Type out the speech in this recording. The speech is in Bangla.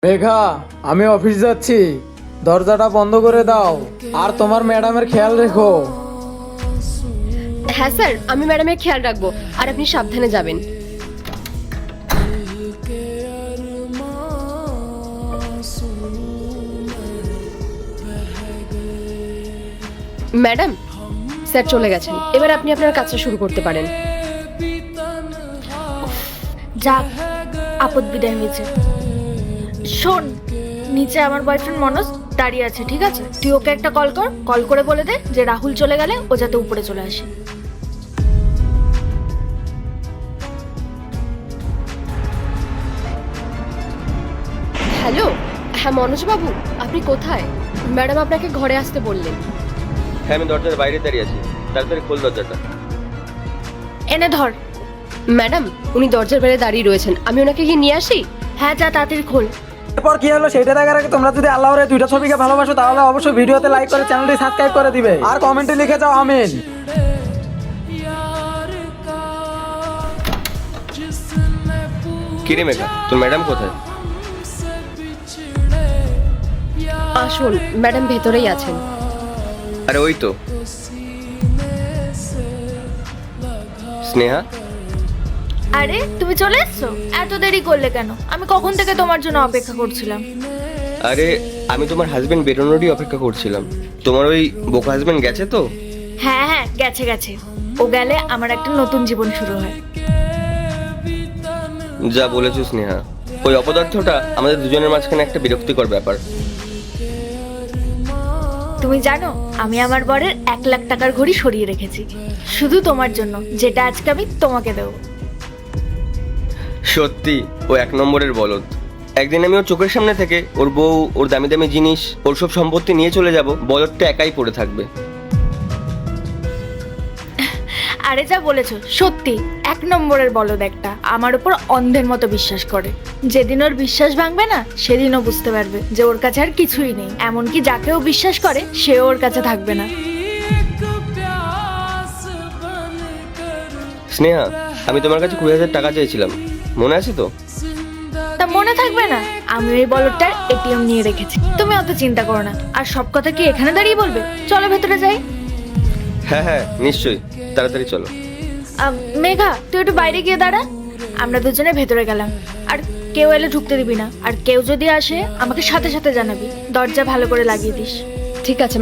মেঘা, আমি অফিস যাচ্ছি, দরজাটা বন্ধ করে দাও আর তোমার ম্যাডামের খেয়াল রেখো। হ্যাঁ স্যার, আমি ম্যাডামের খেয়াল রাখবো আর আপনি সাবধানে যাবেন। ম্যাডাম, স্যার চলে গেছেন, এবার আপনি আপনার কাজটা শুরু করতে পারেন। যাক, আপদ বিদায় হয়েছে। শোন, নিচে আমার বয়ফ্রেন্ড মনোজ দাঁড়িয়ে আছে, ঠিক আছে? তুই ওকে একটা কল করে বলে দে যে রাহুল চলে গেলে ও যাতে উপরে চলে আসে। হ্যালো, হ্যাঁ মনোজ বাবু, আপনি কোথায়? ম্যাডাম আপনাকে ঘরে আসতে বললেন। হ্যাঁ, আমি দরজার বাইরে দাঁড়িয়ে আছি, তাড়াতাড়ি খোল দরজাটা। এনে ধর। ম্যাডাম, উনি দরজার বাইরে দাঁড়িয়ে রয়েছেন, আমি ওনাকে গিয়ে নিয়ে আসি? হ্যাঁ, যা তাড়াতাড়ি খোল। এরপর কি হলো সেটা দেখার আগে তোমরা যদি আল্লাহর এই দুইটা ছবিকে ভালোবাসো তাহলে অবশ্যই ভিডিওতে লাইক করে চ্যানেলটি সাবস্ক্রাইব করে দিবে আর কমেন্টে লিখে যাও আমিন। কিরে মেঘা, তোর ম্যাডাম কোথায়? আসুন, ম্যাডাম ভেতরেই আছেন। আরে ওই তো। স্নেহা, আরে তুমি চলে এসছো? এত দেরি করলে কেন? আমি কখন থেকে তোমার জন্য অপেক্ষা করছিলাম। আরে আমি তোমার হাজবেন্ড বেরোনোরই অপেক্ষা করছিলাম। তোমার ওই বোকা হাজবেন্ড গেছে তো? হ্যাঁ হ্যাঁ, গেছে। ও গেলে আমার একটা নতুন জীবন শুরু হয়। যা বলেছো স্নেহা, ওই অপদার্থটা আমাদের দুজনের মাঝখানে একটা বিরক্তিকর ব্যাপার। তুমি জানো, আমি আমার বরের 1,00,000 টাকার ঘড়ি সরিয়ে রেখেছি শুধু তোমার জন্য, যেটা আজকে আমি তোমাকে দেবো। সত্যি ও এক নম্বরের বলদ। একদিন আমি ওর চোখের সামনে থেকে ওর বউ, ওর দামি দামি জিনিস, ওর সব সম্পত্তি নিয়ে চলে যাব, বলদটা একাই পড়ে থাকবে। আরে যা বলেছো সত্যি, 1 নম্বরের বলদ একটা। আমার উপর অন্ধের মতো বিশ্বাস করে। যেদিন ওর বিশ্বাস ভাঙবে না, সেদিনও বুঝতে পারবে যে ওর কাছে আর কিছুই নেই। এমনকি যাকেও বিশ্বাস করে সেও ওর কাছে থাকবে না। স্নেহা, আমি তোমার কাছে 20,000 টাকা চেয়েছিলাম, মনে আছে তো? তা মনে থাকবে না? আমি ওই বলদটার এটিএম নিয়ে রেখেছি, তুমি অত চিন্তা করো না। আর সব কথা কি এখানে দাঁড়িয়ে বলবে? চলো ভেতরে যাই। হ্যাঁ হ্যাঁ, নিশ্চয়ই, তাড়াতাড়ি চলো। মেঘা, তুই একটু বাইরে গিয়ে দাঁড়া। আমরা দুজনে ভেতরে গেলাম। আর কেউ এলে ঢুকতে দিবি না, আর কেউ যদি আসে আমাকে সাথে সাথে জানাবি। দরজা ভালো করে লাগিয়ে দিস। ঠিক আছে।